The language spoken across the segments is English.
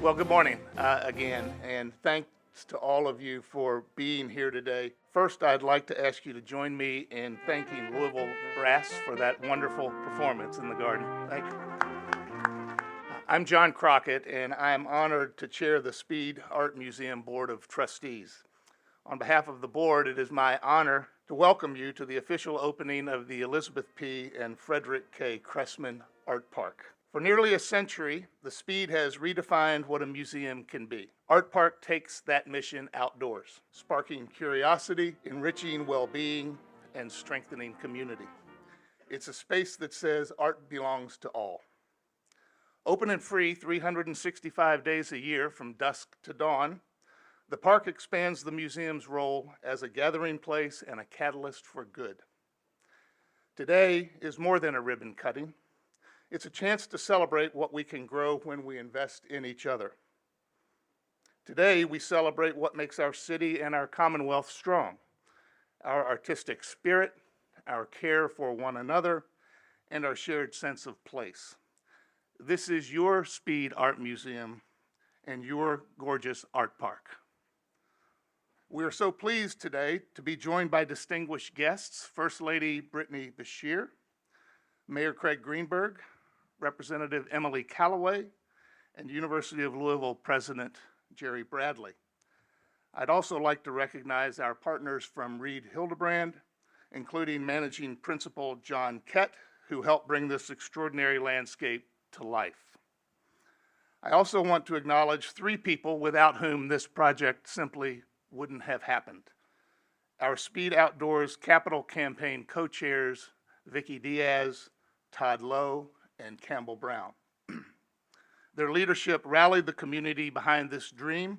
Well, good morning again, and thanks to all of you for being here today. First, I'd like to ask you to join me in thanking Louisville Brass for that wonderful performance in the Garden. Thank you. I'm John Crockett, and I am honored to chair the Speed Art Museum Board of Trustees. On behalf of the board, it is my honor to welcome you to the official opening of the Elizabeth P. and Frederick K. Cressman Art Park. For nearly a century, the Speed has redefined what a museum can be. Art Park takes that mission outdoors, sparking curiosity, enriching well-being, and strengthening community. It's a space that says art belongs to all. Open and free 365 days a year from dusk to dawn, the park expands the museum's role as a gathering place and a catalyst for good. Today is more than a ribbon cutting. It's a chance to celebrate what we can grow when we invest in each other. Today, we celebrate what makes our city and our Commonwealth strong: our artistic spirit, our care for one another, and our shared sense of place. This is your Speed Art Museum and your gorgeous art park. We are so pleased today to be joined by distinguished guests: First Lady Brittany Bashir, Mayor Craig Greenberg, Representative Emily Callaway, and University of Louisville President Jerry Bradley. I'd also like to recognize our partners from Reed Hildebrand, including Managing Principal John Kett, who helped bring this extraordinary landscape to life. I also want to acknowledge three people without whom this project simply wouldn't have happened. Our Speed Outdoors Capital Campaign co-chairs, Vicki Diaz, Todd Lowe, and Campbell Brown. Their leadership rallied the community behind this dream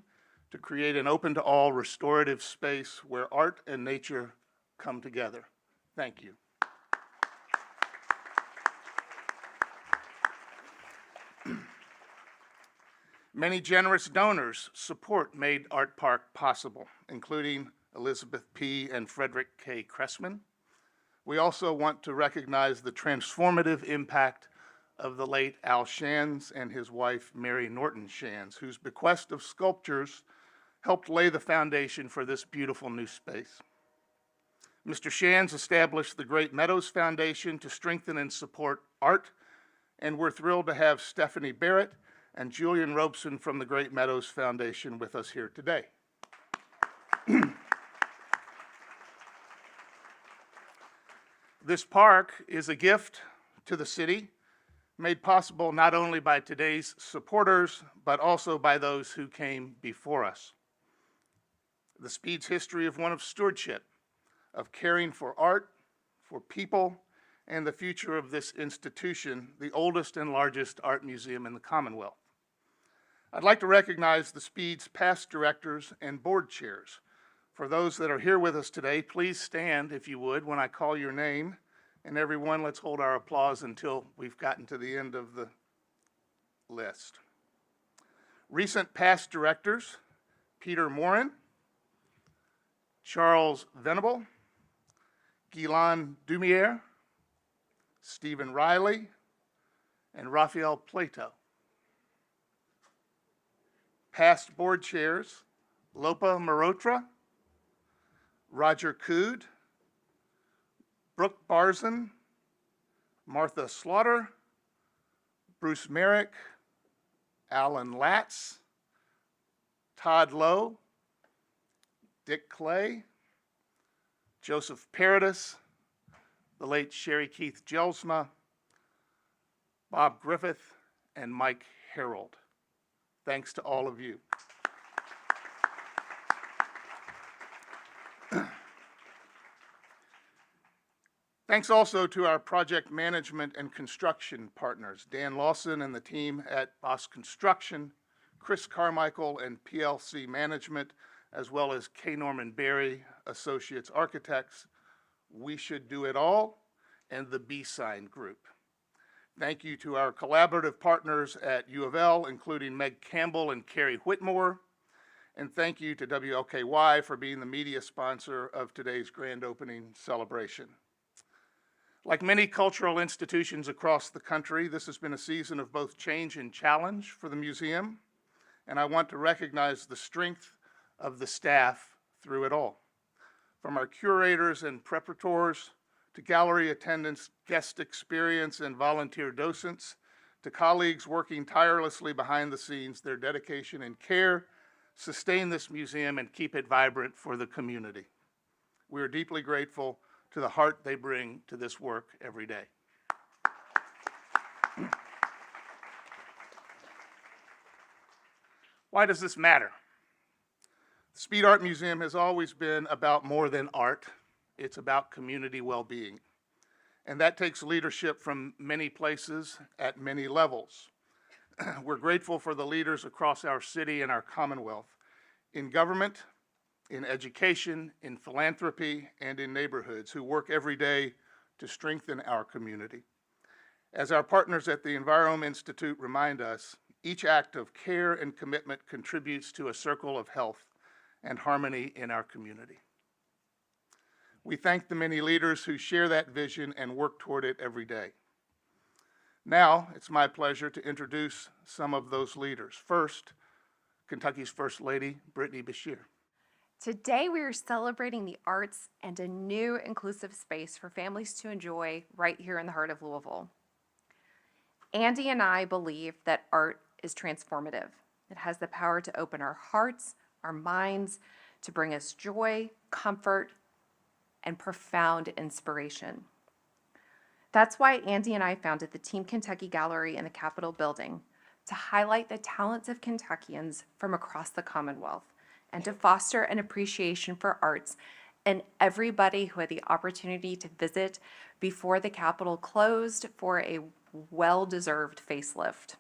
to create an open-to-all restorative space where art and nature come together. Thank you. Many generous donors support made Art Park possible, including Elizabeth P. and Frederick K. Cressman. We also want to recognize the transformative impact of the late Al Shands and his wife, Mary Norton Shands, whose bequest of sculptures helped lay the foundation for this beautiful new space. Mr. Shands established the Great Meadows Foundation to strengthen and support art, and we're thrilled to have Stephanie Barrett and Julian Robeson from the Great Meadows Foundation with us here today. This park is a gift to the city, made possible not only by today's supporters, but also by those who came before us. The Speed's history of one of stewardship, of caring for art, for people, and the future of this institution, the oldest and largest art museum in the Commonwealth. I'd like to recognize the Speed's past directors and board chairs. For those that are here with us today, please stand, if you would, when I call your name. And everyone, let's hold our applause until we've gotten to the end of the list. Recent past directors: Peter Morin, Charles Venable, Guilan Dumier, Stephen Riley, and Raphael Plato. Past board chairs: Lopa Marotra, Roger Cood, Brooke Barzan, Martha Slaughter, Bruce Merrick, Alan Latz, Todd Lowe, Dick Clay, Joseph Paradis, the late Sherry Keith Gelsma, Bob Griffith, and Mike Harold. Thanks to all of you. Thanks also to our project management and construction partners, Dan Lawson and the team at Boss Construction, Chris Carmichael and PLC Management, as well as K. Norman Berry Associates Architects, We Should Do It All, and the B-Sign Group. Thank you to our collaborative partners at U of L, including Meg Campbell and Carrie Whitmore, and thank you to WLKY for being the media sponsor of today's grand opening celebration. Like many cultural institutions across the country, this has been a season of both change and challenge for the museum, and I want to recognize the strength of the staff through it all. From our curators and preparators, to gallery attendants, guest experience, and volunteer docents, to colleagues working tirelessly behind the scenes, their dedication and care sustain this museum and keep it vibrant for the community. We are deeply grateful to the heart they bring to this work every day. Why does this matter? The Speed Art Museum has always been about more than art. It's about community well-being. And that takes leadership from many places at many levels. We're grateful for the leaders across our city and our Commonwealth, in government, in education, in philanthropy, and in neighborhoods, who work every day to strengthen our community. As our partners at the Environment Institute remind us, each act of care and commitment contributes to a circle of health and harmony in our community. We thank the many leaders who share that vision and work toward it every day. Now, it's my pleasure to introduce some of those leaders. First, Kentucky's First Lady, Brittany Bashir. Today we are celebrating the arts and a new inclusive space for families to enjoy right here in the heart of Louisville. Andy and I believe that art is transformative. It has the power to open our hearts, our minds, to bring us joy, comfort, and profound inspiration. That's why Andy and I founded the Team Kentucky Gallery in the Capitol building, to highlight the talents of Kentuckians from across the Commonwealth and to foster an appreciation for arts and everybody who had the opportunity to visit before the Capitol closed for a well-deserved facelift.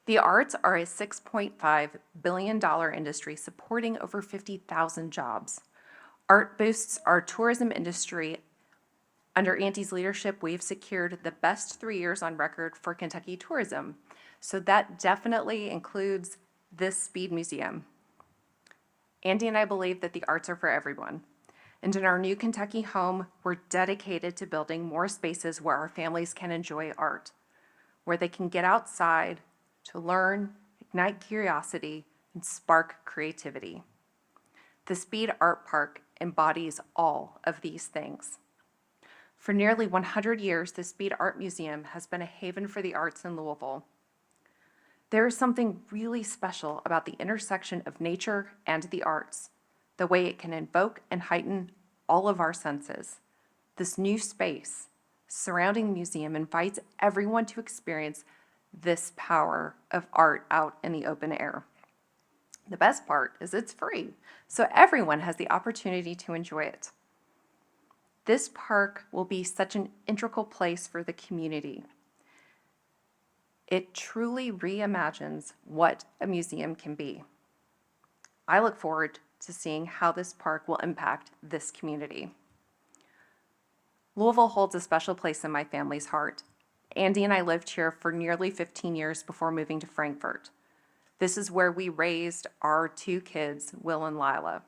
The arts are a $6.5 billion industry supporting over 50,000 jobs. Art boosts our tourism industry. Under Andy's leadership, we've secured the best 3 years on record for Kentucky tourism. So that definitely includes this Speed Museum. Andy and I believe that the arts are for everyone. And in our new Kentucky home, we're dedicated to building more spaces where our families can enjoy art, where they can get outside to learn, ignite curiosity, and spark creativity. The Speed Art Park embodies all of these things. For nearly 100 years, the Speed Art Museum has been a haven for the arts in Louisville. There is something really special about the intersection of nature and the arts, the way it can invoke and heighten all of our senses. This new space surrounding the museum invites everyone to experience this power of art out in the open air. The best part is it's free, so everyone has the opportunity to enjoy it. This park will be such an integral place for the community. It truly reimagines what a museum can be. I look forward to seeing how this park will impact this community. Louisville holds a special place in my family's heart. Andy and I lived here for nearly 15 years before moving to Frankfort. This is where we raised our 2 kids, Will and Lila.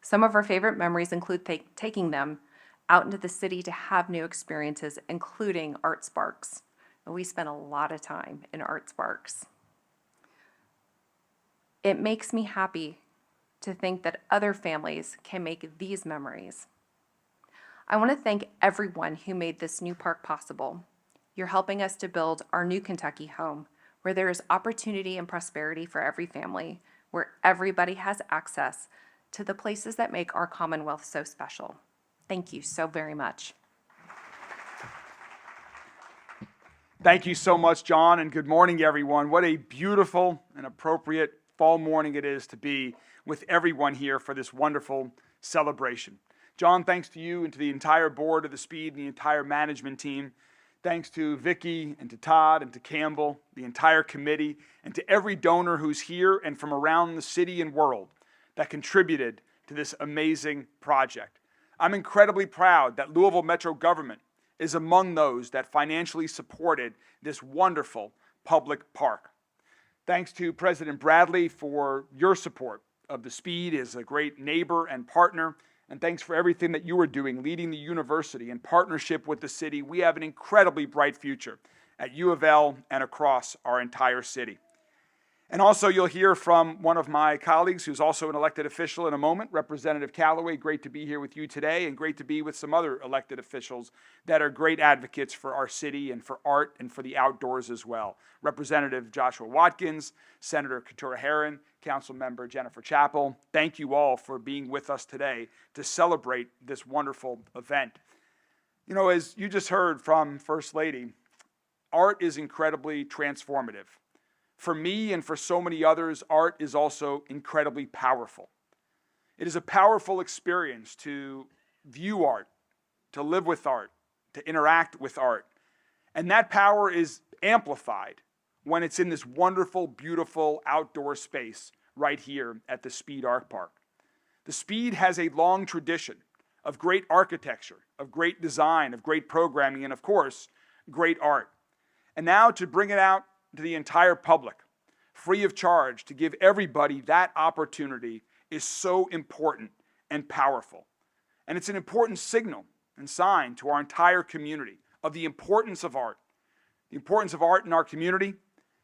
Some of our favorite memories include taking them out into the city to have new experiences, including Art Sparks. We spent a lot of time in Art Sparks. It makes me happy to think that other families can make these memories. I want to thank everyone who made this new park possible. You're helping us to build our new Kentucky home, where there is opportunity and prosperity for every family, where everybody has access to the places that make our Commonwealth so special. Thank you so very much. Thank you so much, John, and good morning, everyone. What a beautiful and appropriate fall morning it is to be with everyone here for this wonderful celebration. John, thanks to you and to the entire board of the Speed and the entire management team. Thanks to Vicki and to Todd and to Campbell, the entire committee, and to every donor who's here and from around the city and world that contributed to this amazing project. I'm incredibly proud that Louisville Metro government is among those that financially supported this wonderful public park. Thanks to President Bradley for your support of the Speed as a great neighbor and partner, and thanks for everything that you are doing, leading the university in partnership with the city. We have an incredibly bright future at U of L and across our entire city. And also you'll hear from one of my colleagues who's also an elected official in a moment, Representative Callaway. Great to be here with you today, and great to be with some other elected officials that are great advocates for our city and for art and for the outdoors as well. Representative Joshua Watkins, Senator Keturah Herron, Council Member Jennifer Chappell. Thank you all for being with us today to celebrate this wonderful event. You know, as you just heard from First Lady, art is incredibly transformative. For me and for so many others, art is also incredibly powerful. It is a powerful experience to view art, to live with art, to interact with art. And that power is amplified when it's in this wonderful, beautiful outdoor space right here at the Speed Art Park. The Speed has a long tradition of great architecture, of great design, of great programming, and of course, great art. And now to bring it out to the entire public, free of charge, to give everybody that opportunity is so important and powerful. And it's an important signal and sign to our entire community of the importance of art in our community,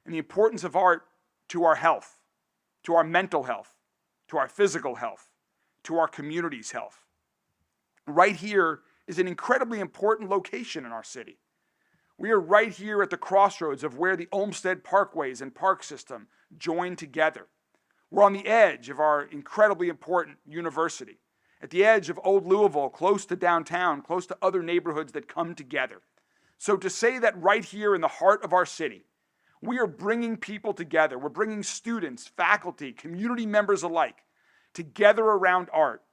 and the importance of art to our health, to our mental health, to our physical health, to our community's health. Right here is an incredibly important location in our city. We are right here at the crossroads of where the Olmsted Parkways and park system join together. We're on the edge of our incredibly important university, at the edge of Old Louisville, close to downtown, close to other neighborhoods that come together. So to say that right here in the heart of our city, we are bringing people together, we're bringing students, faculty, community members alike together around art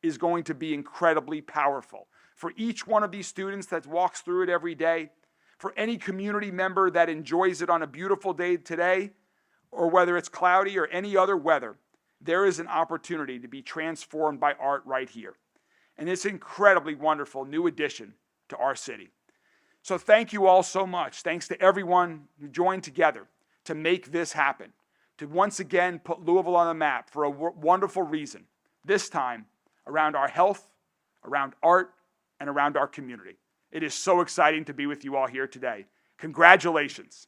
is going to be incredibly powerful. For each one of these students that walks through it every day, for any community member that enjoys it on a beautiful day today, or whether it's cloudy or any other weather, there is an opportunity to be transformed by art right here. And it's an incredibly wonderful new addition to our city. So thank you all so much. Thanks to everyone who joined together to make this happen, to once again put Louisville on the map for a wonderful reason, this time around our health, around art, and around our community. It is so exciting to be with you all here today. Congratulations.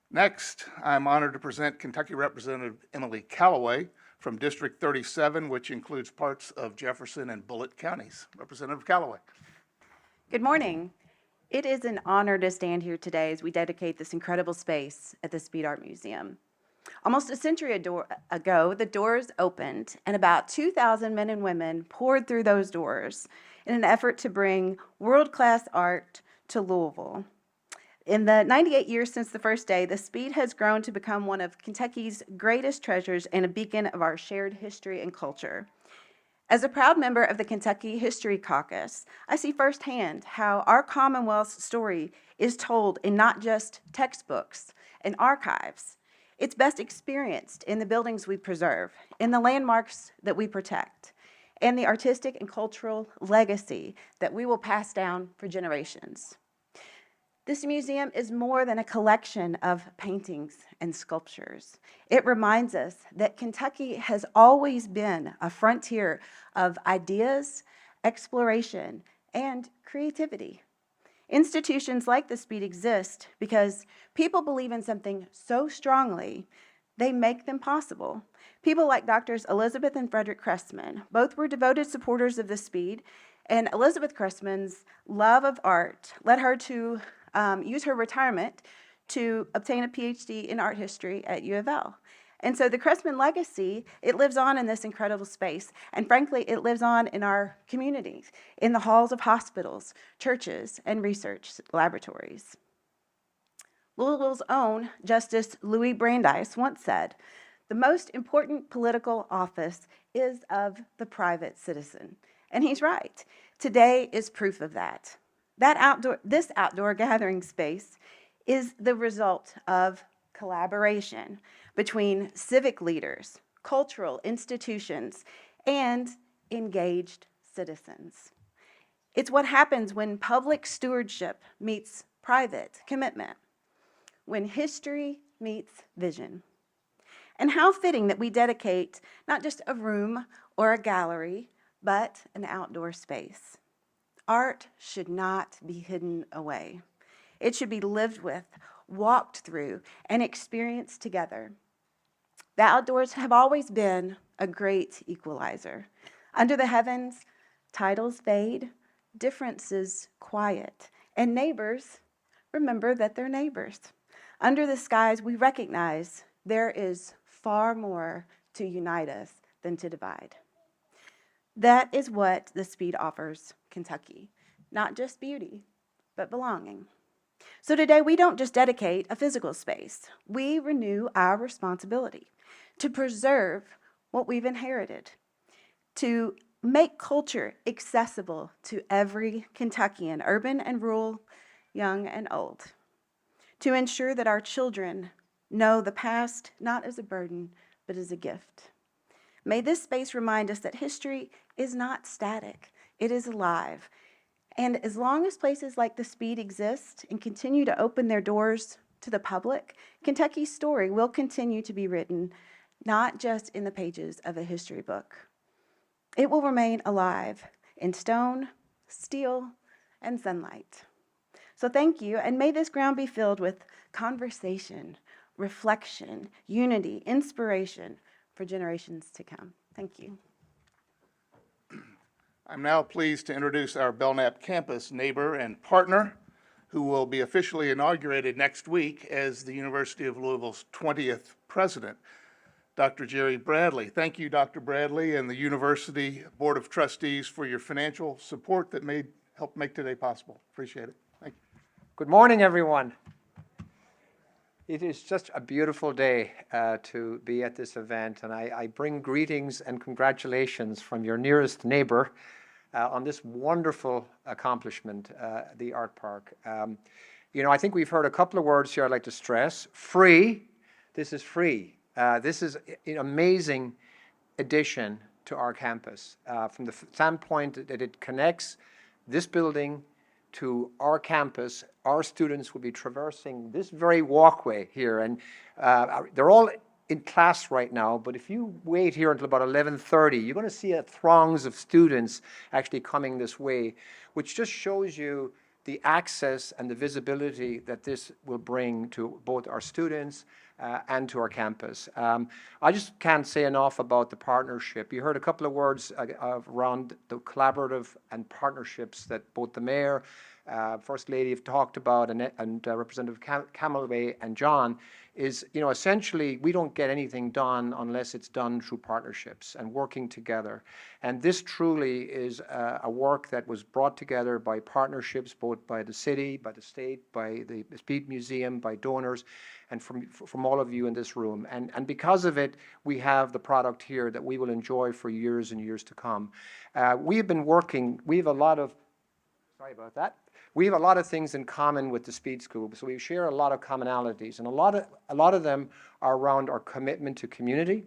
Next, I'm honored to present Kentucky Representative Emily Callaway from District 37, which includes parts of Jefferson and Bullitt counties. Representative Callaway. Good morning. It is an honor to stand here today as we dedicate this incredible space at the Speed Art Museum. Almost a century ago, the doors opened, and about 2,000 men and women poured through those doors in an effort to bring world-class art to Louisville. In the 98 years since the first day, the Speed has grown to become one of Kentucky's greatest treasures and a beacon of our shared history and culture. As a proud member of the Kentucky History Caucus, I see firsthand how our Commonwealth's story is told in not just textbooks and archives. It's best experienced in the buildings we preserve, in the landmarks that we protect, and the artistic and cultural legacy that we will pass down for generations. This museum is more than a collection of paintings and sculptures. It reminds us that Kentucky has always been a frontier of ideas, exploration, and creativity. Institutions like the Speed exist because people believe in something so strongly, they make them possible. People like Doctors Elizabeth and Frederick Cressman, both were devoted supporters of the Speed, and Elizabeth Cressman's love of art led her to use her retirement to obtain a PhD in art history at U of L. And so the Cressman legacy, it lives on in this incredible space. And frankly, it lives on in our communities, in the halls of hospitals, churches, and research laboratories. Louisville's own Justice Louis Brandeis once said, "The most important political office is of the private citizen." And he's right. Today is proof of that. This outdoor gathering space is the result of collaboration between civic leaders, cultural institutions, and engaged citizens. It's what happens when public stewardship meets private commitment, when history meets vision. And how fitting that we dedicate not just a room or a gallery, but an outdoor space. Art should not be hidden away. It should be lived with, walked through, and experienced together. The outdoors have always been a great equalizer. Under the heavens, titles fade, differences quiet, and neighbors remember that they're neighbors. Under the skies, we recognize there is far more to unite us than to divide. That is what the Speed offers Kentucky, not just beauty, but belonging. So today, we don't just dedicate a physical space, we renew our responsibility to preserve what we've inherited, to make culture accessible to every Kentuckian, urban and rural, young and old, to ensure that our children know the past not as a burden, but as a gift. May this space remind us that history is not static, it is alive. And as long as places like the Speed exist and continue to open their doors to the public, Kentucky's story will continue to be written, not just in the pages of a history book. It will remain alive in stone, steel, and sunlight. So thank you, and may this ground be filled with conversation, reflection, unity, inspiration for generations to come. Thank you. I'm now pleased to introduce our Belknap campus neighbor and partner, who will be officially inaugurated next week as the University of Louisville's 20th president, Dr. Jerry Bradley. Thank you, Dr. Bradley, and the University Board of Trustees for your financial support that helped make today possible. Appreciate it. Thank you. Good morning, everyone. It is just a beautiful day to be at this event, and I bring greetings and congratulations from your nearest neighbor on this wonderful accomplishment, the Art Park. I think we've heard a couple of words here I'd like to stress. Free. This is free. This is an amazing addition to our campus from the standpoint that it connects this building to our campus. Our students will be traversing this very walkway here, and they're all in class right now, but if you wait here until about 11:30, you're going to see throngs of students actually coming this way, which just shows you the access and the visibility that this will bring to both our students and to our campus. I just can't say enough about the partnership. You heard a couple of words around the collaborative and partnerships that both the mayor, First Lady have talked about, and Representative Camelway and John, is, essentially we don't get anything done unless it's done through partnerships and working together. And this truly is a work that was brought together by partnerships, both by the city, by the state, by the Speed Museum, by donors, and from all of you in this room. And because of it, we have the product here that we will enjoy for years and years to come. We have been working, we have a lot of, sorry about that. We have a lot of things in common with the Speed School, so we share a lot of commonalities, and a lot of them are around our commitment to community,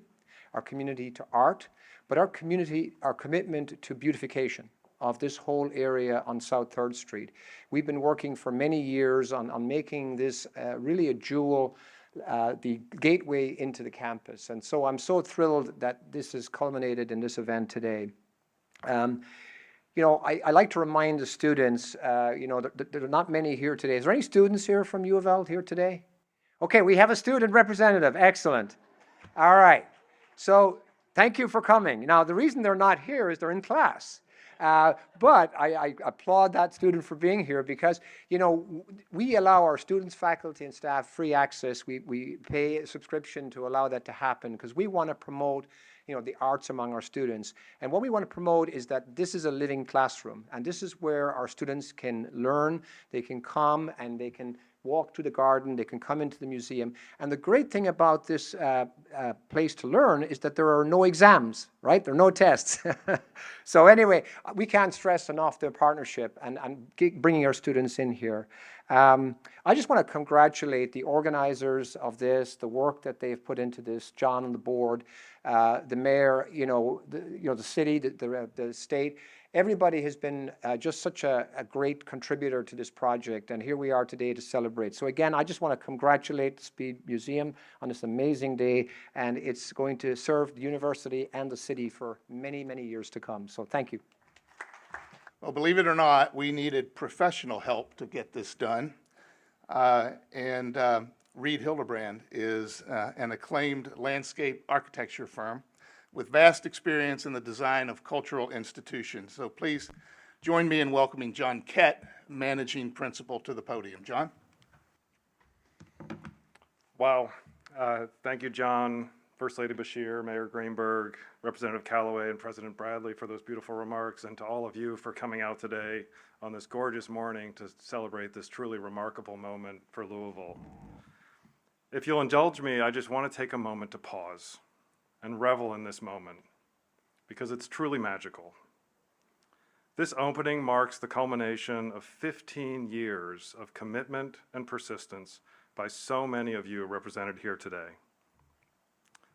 our community to art, but our commitment to beautification of this whole area on South 3rd Street. We've been working for many years on making this really a jewel, the gateway into the campus, and so I'm so thrilled that this has culminated in this event today. I like to remind the students, there are not many here today. Is there any students here from U of L here today? Okay, we have a student representative. Excellent. All right. So thank you for coming. Now, the reason they're not here is they're in class. But I applaud that student for being here because, we allow our students, faculty, and staff free access. We pay a subscription to allow that to happen because we want to promote the arts among our students. And what we want to promote is that this is a living classroom, and this is where our students can learn, they can come and they can walk to the garden, they can come into the museum. And the great thing about this place to learn is that there are no exams, right? There are no tests. So anyway, we can't stress enough the partnership and bringing our students in here. I just want to congratulate the organizers of this, the work that they've put into this, John and the board, the mayor, the city, the state. Everybody has been just such a great contributor to this project, and here we are today to celebrate. So again, I just want to congratulate the Speed Museum on this amazing day, and it's going to serve the university and the city for many, many years to come. So thank you. Well, believe it or not, we needed professional help to get this done. And Reed Hildebrand is an acclaimed landscape architecture firm with vast experience in the design of cultural institutions. So please join me in welcoming John Kett, Managing Principal, to the podium. John? Wow. Thank you, John, First Lady Bashir, Mayor Greenberg, Representative Callaway, and President Bradley for those beautiful remarks, and to all of you for coming out today on this gorgeous morning to celebrate this truly remarkable moment for Louisville. If you'll indulge me, I just want to take a moment to pause and revel in this moment, because it's truly magical. This opening marks the culmination of 15 years of commitment and persistence by so many of you represented here today.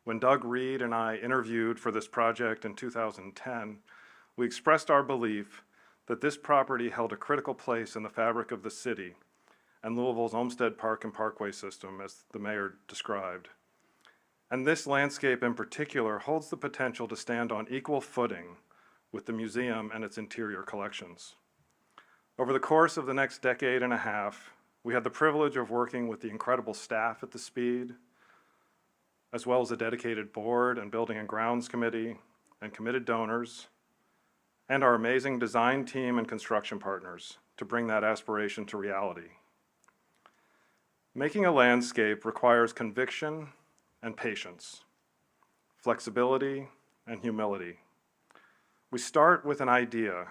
When Doug Reed and I interviewed for this project in 2010, we expressed our belief that this property held a critical place in the fabric of the city and Louisville's Olmsted Park and Parkway system, as the mayor described. And this landscape in particular holds the potential to stand on equal footing with the museum and its interior collections. Over the course of the next decade and a half, we had the privilege of working with the incredible staff at the Speed, as well as a dedicated board and building and grounds committee and committed donors, and our amazing design team and construction partners to bring that aspiration to reality. Making a landscape requires conviction and patience, flexibility and humility. We start with an idea,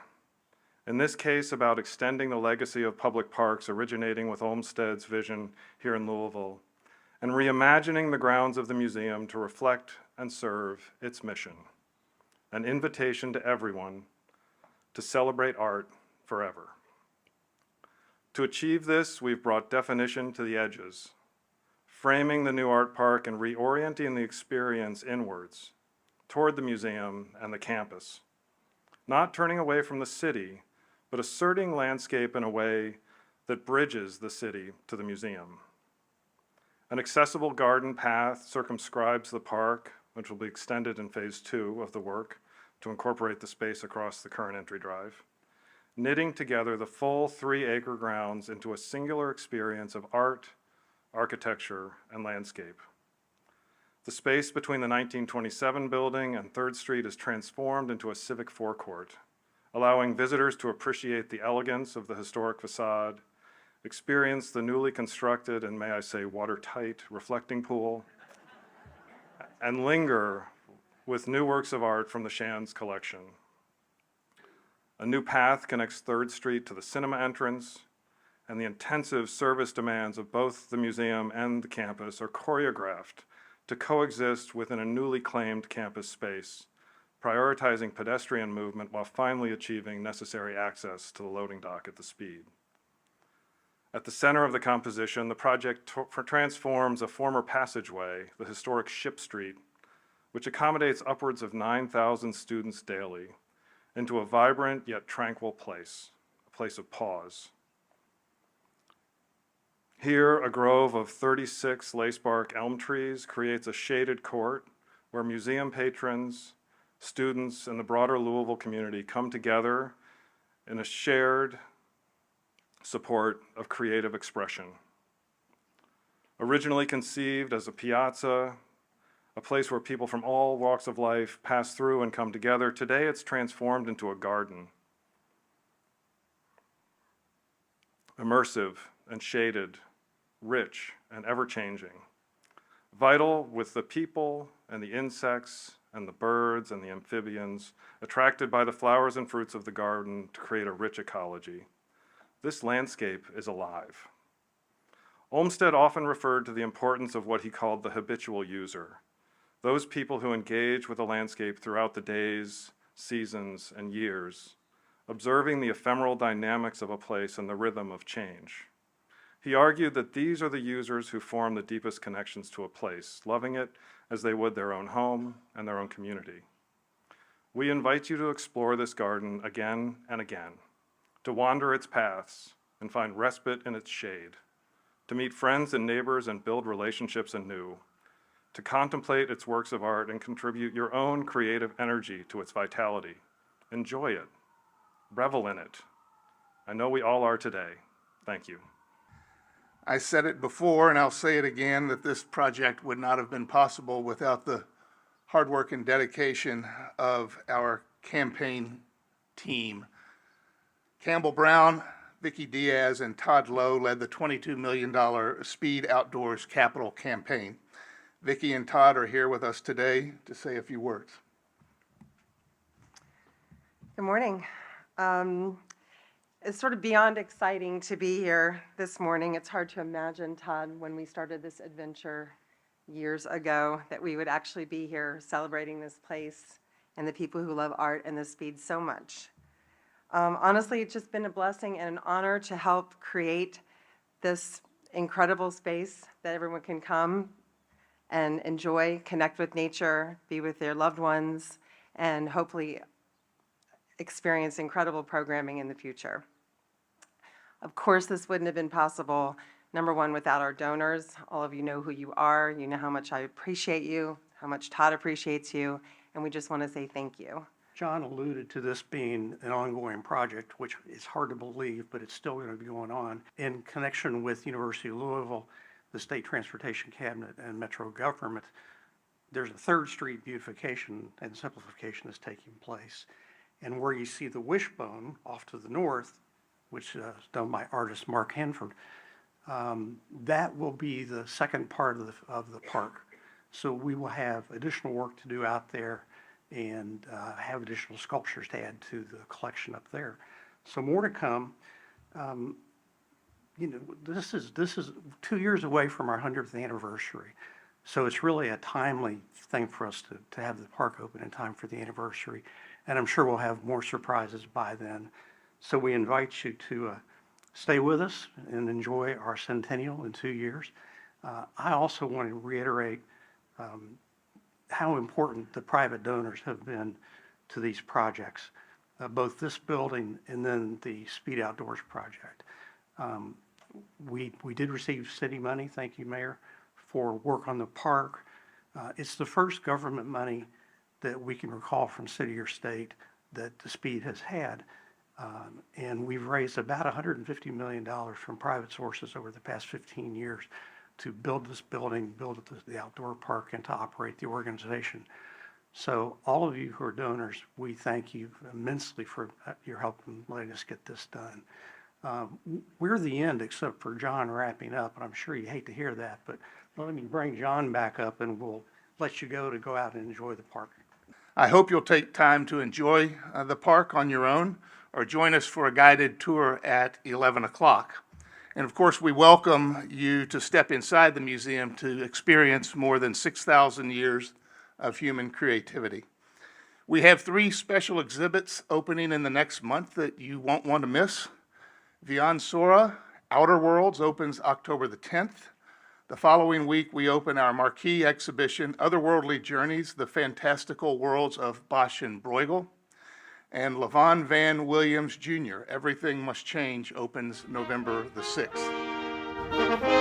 in this case about extending the legacy of public parks originating with Olmsted's vision here in Louisville, and reimagining the grounds of the museum to reflect and serve its mission, an invitation to everyone to celebrate art forever. To achieve this, we've brought definition to the edges, framing the new art park and reorienting the experience inwards toward the museum and the campus, not turning away from the city, but asserting landscape in a way that bridges the city to the museum. An accessible garden path circumscribes the park, which will be extended in phase 2 of the work to incorporate the space across the current entry drive, knitting together the full 3-acre grounds into a singular experience of art, architecture, and landscape. The space between the 1927 building and 3rd Street is transformed into a civic forecourt, allowing visitors to appreciate the elegance of the historic facade, experience the newly constructed and, may I say, watertight reflecting pool, and linger with new works of art from the Shands collection. A new path connects 3rd Street to the cinema entrance, and the intensive service demands of both the museum and the campus are choreographed to coexist within a newly claimed campus space, prioritizing pedestrian movement while finally achieving necessary access to the loading dock at the Speed. At the center of the composition, the project transforms a former passageway, the historic Ship Street, which accommodates upwards of 9,000 students daily, into a vibrant yet tranquil place, a place of pause. Here, a grove of 36 lacebark elm trees creates a shaded court where museum patrons, students, and the broader Louisville community come together in a shared support of creative expression. Originally conceived as a piazza, a place where people from all walks of life pass through and come together, today it's transformed into a garden. Immersive and shaded, rich and ever-changing, vital with the people and the insects and the birds and the amphibians, attracted by the flowers and fruits of the garden to create a rich ecology. This landscape is alive. Olmsted often referred to the importance of what he called the habitual user, those people who engage with the landscape throughout the days, seasons, and years, observing the ephemeral dynamics of a place and the rhythm of change. He argued that these are the users who form the deepest connections to a place, loving it as they would their own home and their own community. We invite you to explore this garden again and again, to wander its paths and find respite in its shade, to meet friends and neighbors and build relationships anew, to contemplate its works of art and contribute your own creative energy to its vitality. Enjoy it. Revel in it. I know we all are today. Thank you. I said it before, and I'll say it again, that this project would not have been possible without the hard work and dedication of our campaign team. Campbell Brown, Vicki Diaz, and Todd Lowe led the $22 million Speed Outdoors Capital campaign. Vicki and Todd are here with us today to say a few words. Good morning. It's sort of beyond exciting to be here this morning. It's hard to imagine, Todd, when we started this adventure years ago, that we would actually be here celebrating this place and the people who love art and the Speed so much. Honestly, it's just been a blessing and an honor to help create this incredible space that everyone can come and enjoy, connect with nature, be with their loved ones, and hopefully experience incredible programming in the future. Of course, this wouldn't have been possible, number one, without our donors. All of you know who you are. You know how much I appreciate you, how much Todd appreciates you, and we just want to say thank you. John alluded to this being an ongoing project, which is hard to believe, but it's still going to be going on. In connection with University of Louisville, the State Transportation Cabinet, and Metro government, there's a 3rd Street beautification and simplification that's taking place. And where you see the Wishbone off to the north, which is done by artist Mark Hanford, that will be the second part of the park. So we will have additional work to do out there and have additional sculptures to add to the collection up there. So more to come. You know, this is 2 years away from our 100th anniversary. So it's really a timely thing for us to have the park open in time for the anniversary. And I'm sure we'll have more surprises by then. So we invite you to stay with us and enjoy our centennial in 2 years. I also want to reiterate how important the private donors have been to these projects, both this building and then the Speed Outdoors project. We did receive city money, thank you, Mayor, for work on the park. It's the first government money that we can recall from city or state that the Speed has had. And we've raised about $150 million from private sources over the past 15 years to build this building, build the outdoor park, and to operate the organization. So all of you who are donors, we thank you immensely for your help in letting us get this done. We're the end except for John wrapping up, and I'm sure you hate to hear that, but let me bring John back up and we'll let you go out and enjoy the park. I hope you'll take time to enjoy the park on your own or join us for a guided tour at 11 o'clock. And of course, we welcome you to step inside the museum to experience more than 6,000 years of human creativity. We have 3 special exhibits opening in the next month that you won't want to miss. Beyond Sora, Outer Worlds opens October the 10th. The following week, we open our marquee exhibition, Otherworldly Journeys, The Fantastical Worlds of Bosch and Bruegel. And Levon Van Williams Jr., Everything Must Change, opens November the 6th.